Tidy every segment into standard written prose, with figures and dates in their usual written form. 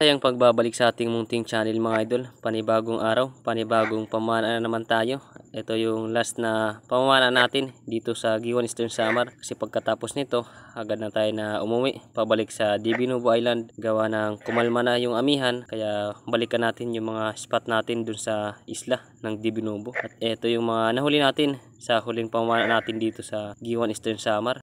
Ang pagbabalik sa ating munting channel mga idol, panibagong araw, panibagong pamana na naman tayo. Ito yung last na pamana natin dito sa Giwan Eastern Samar, kasi pagkatapos nito agad na tayo na umuwi pabalik sa DB Novo Island. Gawa ng kumalma na yung amihan, kaya balikan natin yung mga spot natin dun sa isla ng DB Novo. At ito yung mga nahuli natin sa huling pamana natin dito sa Giwan Eastern Samar.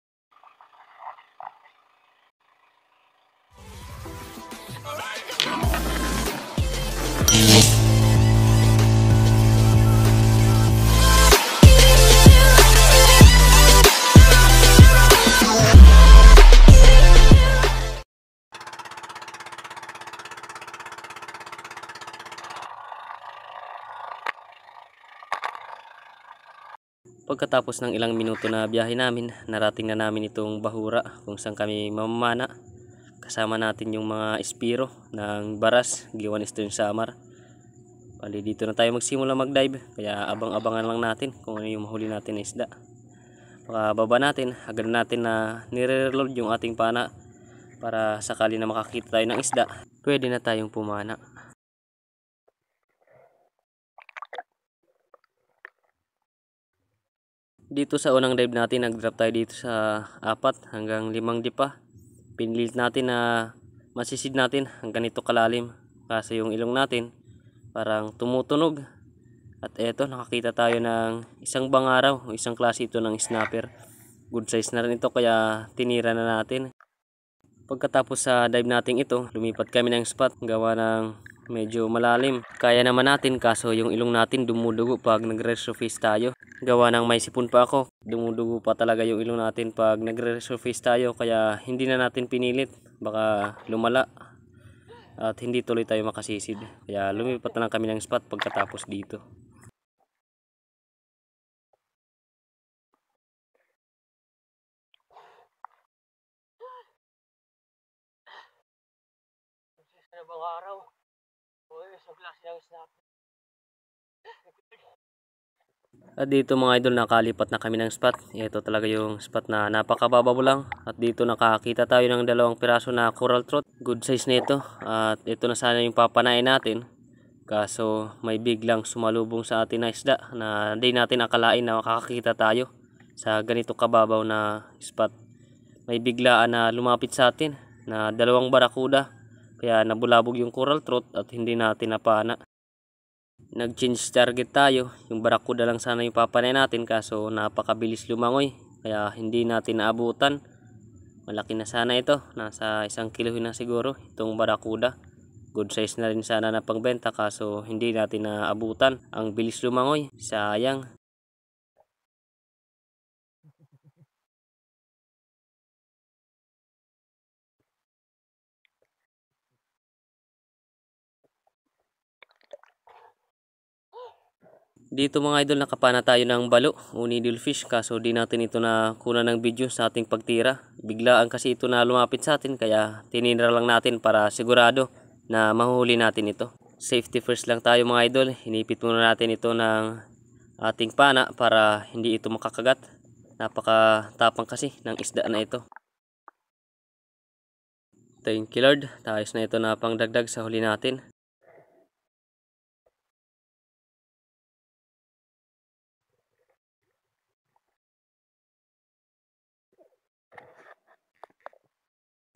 Pagkatapos ng ilang minuto na biyahe namin, narating na namin itong bahura kung saan kami mamamana. Kasama natin yung mga espiro ng Baras, Giwan Eastern Samar. Bali, dito na tayo magsimula mag-dive, kaya abang-abangan lang natin kung ano yung mahuli natin na isda. Pakababa natin, agad natin na nire-reload yung ating pana para sakali na makakita tayo ng isda, pwede na tayong pumana. Dito sa unang dive natin, nag-drop tayo dito sa 4 hanggang 5 dipa. Pinilit natin na masisid natin hanggang ito kalalim, kasi yung ilong natin parang tumutunog. At eto, nakakita tayo ng isang bangaraw, isang klase ito ng snapper. Good size na rin ito, kaya tinira na natin. Pagkatapos sa dive natin ito, lumipat kami ng spot gawa ng medyo malalim. Kaya naman natin, kaso yung ilong natin dumudugo pag nagre-resurface tayo. Gawa ng may sipon pa ako, dumudugo pa talaga yung ilong natin pag nagre-resurface tayo, kaya hindi na natin pinilit, baka lumala at hindi tuloy tayo makasisid. Kaya lumipat na lang kami ng spot pagkatapos dito. Sa bang araw, isang klase ng snap. At dito mga idol, nakalipat na kami ng spot. Ito talaga yung spot na napakababaw lang. At dito nakakita tayo ng 2 piraso na coral trout. Good size nito. At ito na sana yung papanain natin. Kaso may biglang sumalubong sa atin na isda na hindi natin akalain na makakakita tayo sa ganito kababaw na spot. May biglaan na lumapit sa atin na 2 barakuda. Kaya nabulabog yung coral trout at hindi natin napana. Nag-change target tayo. Yung barakuda lang sana yung papanay natin, kaso napakabilis lumangoy, kaya hindi natin naabutan. Malaki na sana ito, nasa 1 kilo na siguro itong barakuda. Good size na rin sana na pangbenta, kaso hindi natin naabutan. Ang bilis lumangoy, sayang. Dito mga idol, nakapana tayo ng balo o needlefish, kaso di natin ito na kuna ng video sa ating pagtira. Biglaan kasi ito na lumapit sa atin, kaya tinira lang natin para sigurado na mahuli natin ito. Safety first lang tayo mga idol. Hinipit muna natin ito ng ating pana para hindi ito makakagat. Napakatapang kasi ng isda na ito. Thank you Lord, tayos na ito na pangdagdag sa huli natin.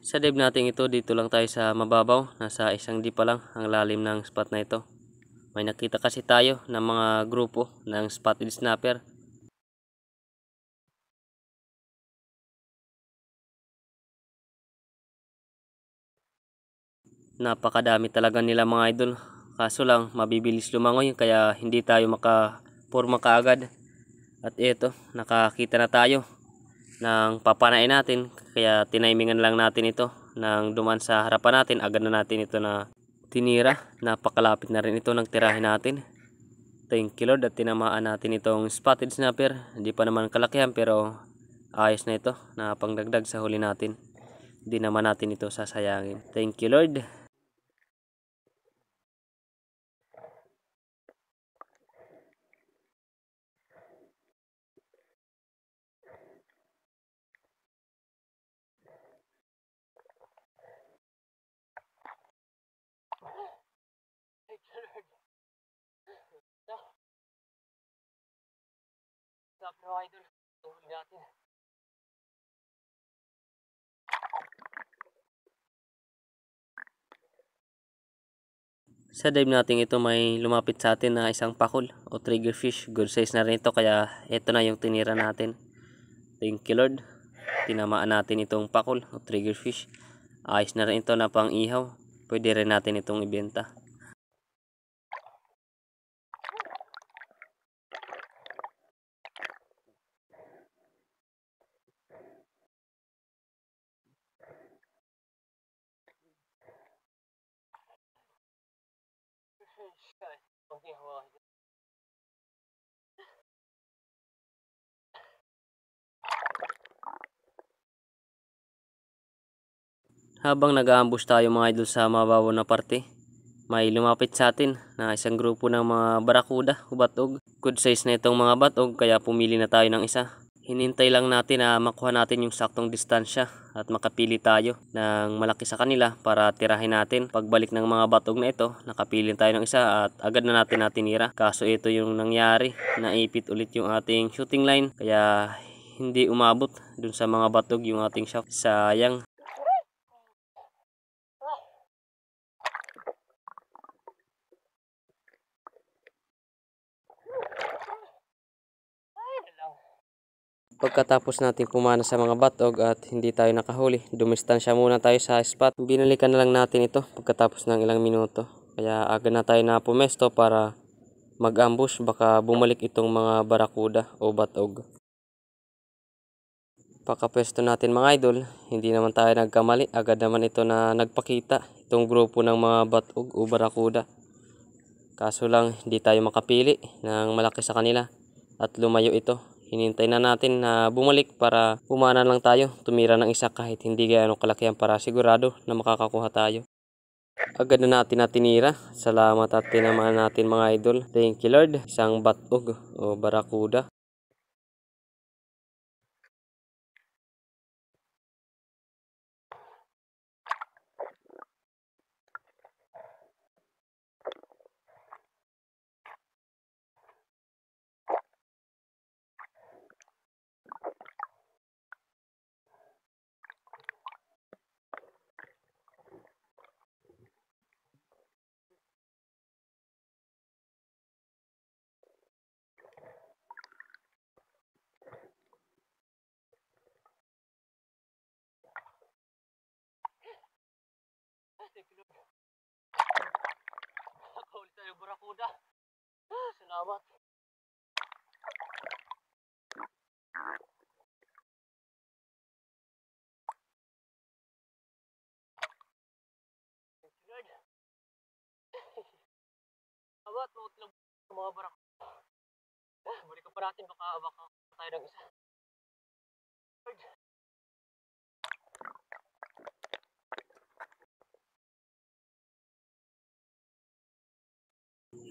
Sa dive natin ito, dito lang tayo sa mababaw, nasa 1 dipa lang ang lalim ng spot na ito. May nakita kasi tayo ng mga grupo ng spotted snapper. Napakadami talaga nila mga idol, kaso lang mabibilis lumangoy, kaya hindi tayo makapurma kaagad. At ito, nakakita na tayo ng papanain natin, kaya tinaimingan lang natin ito nang duman sa harapan natin. Agad na natin ito na tinira. Napakalapit na rin ito ng tirahin natin. Thank you Lord, at tinamaan natin itong spotted snapper. Hindi pa naman kalakihan, pero ayos na ito na pangdagdag sa huli natin. Hindi naman natin ito sasayangin. Thank you Lord. malapit mga idol. Tuhuli natin. Sa dive natin ito may lumapit sa atin na isang pakul o triggerfish. Good size na rin ito kaya ito na yung tinira natin. Thank you Lord. Tinamaan natin itong pakul o triggerfish. Ayos na rin ito na pang ihaw. Pwede rin natin itong ibenta. Habang nag-aambush tayo mga idol sa mababaw na parte, may lumapit sa atin na isang grupo ng mga barakuda o batog. Good size na itong mga batog kaya pumili na tayo ng isa. Hinintay lang natin na makuha natin yung saktong distansya at makapili tayo ng malaki sa kanila para tirahin natin. Pagbalik ng mga batog na ito, nakapili tayo ng isa at agad na natin natinira. Kaso ito yung nangyari, naipit ulit yung ating shooting line kaya hindi umabot dun sa mga batog yung ating shot. Sayang. Pagkatapos natin pumana sa mga batog at hindi tayo nakahuli, dumistansya muna tayo sa spot. Binalikan na lang natin ito pagkatapos ng ilang minuto. Kaya agad na tayo na pumesto para mag-ambush, baka bumalik itong mga barakuda o batog. Pagkapwesto natin mga idol, hindi naman tayo nagkamali. Agad naman ito na nagpakita, itong grupo ng mga batog o barakuda. Kaso lang hindi tayo makapili ng malaki sa kanila at lumayo ito. Hinintay na natin na bumalik para pumana lang tayo. Tumira ng isa kahit hindi gaano kalakihan para sigurado na makakakuha tayo. Agad na natin tinira. Salamat at tinamaan natin mga idol. Thank you Lord. Isang batog o barakuda. Nakahuli tayo barakuda. Salamat. Salamat, maut lang mga barakuda. Balik pa natin baka tayo ng isa.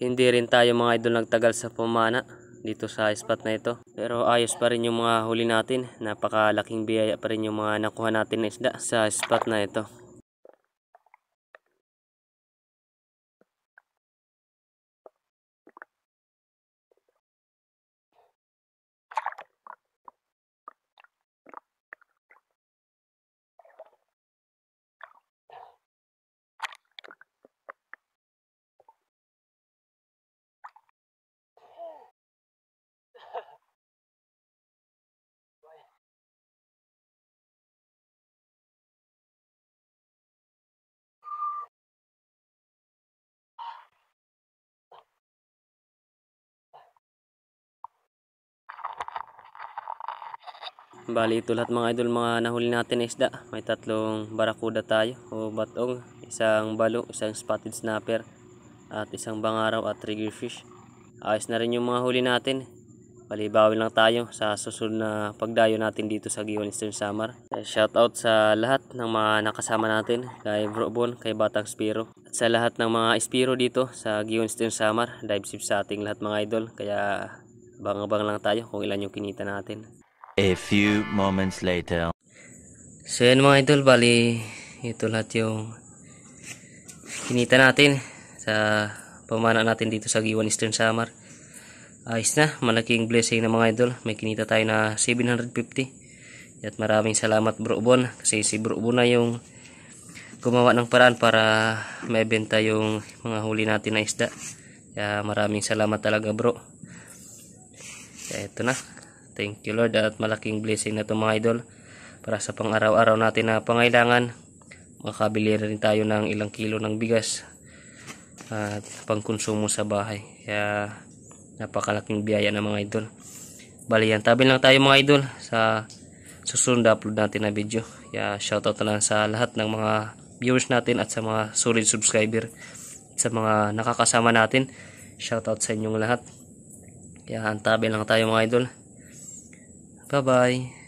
Hindi rin tayo mga idol nagtagal sa pumana dito sa spot na ito. Pero ayos pa rin yung mga huli natin. Napakalaking biyaya pa rin yung mga nakuha natin na isda sa spot na ito. Bali ito lahat mga idol mga nahuli natin na isda. May tatlong barakuda tayo o batong, isang balo, isang spotted snapper at isang bangaraw at triggerfish. Ayos na rin yung mga huli natin. Bali bawal lang tayo sa susunod na pagdayo natin dito sa Giwan Eastern Samar. Shout out sa lahat ng mga nakasama natin, kay Bro Bon, kay Batang Spiro, at sa lahat ng mga Spiro dito sa Giwan Eastern Samar. Dive ship sa ating lahat mga idol. Kaya abang-abang lang tayo kung ilan yung kinita natin. A few moments later. So yan mga idol, bali ito lahat yung kinita natin sa pamana natin dito sa Giwan Eastern Samar. Ayos na, malaking blessing na mga idol. May kinita tayo na 750. At maraming salamat Bro Bon, kasi si Bro Bon na yung gumawa ng paraan para maibenta yung mga huli natin na isda. Kaya maraming salamat talaga bro. Kaya ito na. Thank you Lord, at malaking blessing na ito mga idol. Para sa pang araw-araw natin na pangailangan, makabili rin tayo ng ilang kilo ng bigas at pangkonsumo sa bahay. Kaya napakalaking biyaya na mga idol. Bali yan, tabi lang tayo mga idol sa susunod na upload natin na video. Kaya shoutout na lang sa lahat ng mga viewers natin at sa mga solid subscriber at sa mga nakakasama natin. Shoutout sa inyong lahat. Kaya antabi lang tayo mga idol. Bye bye.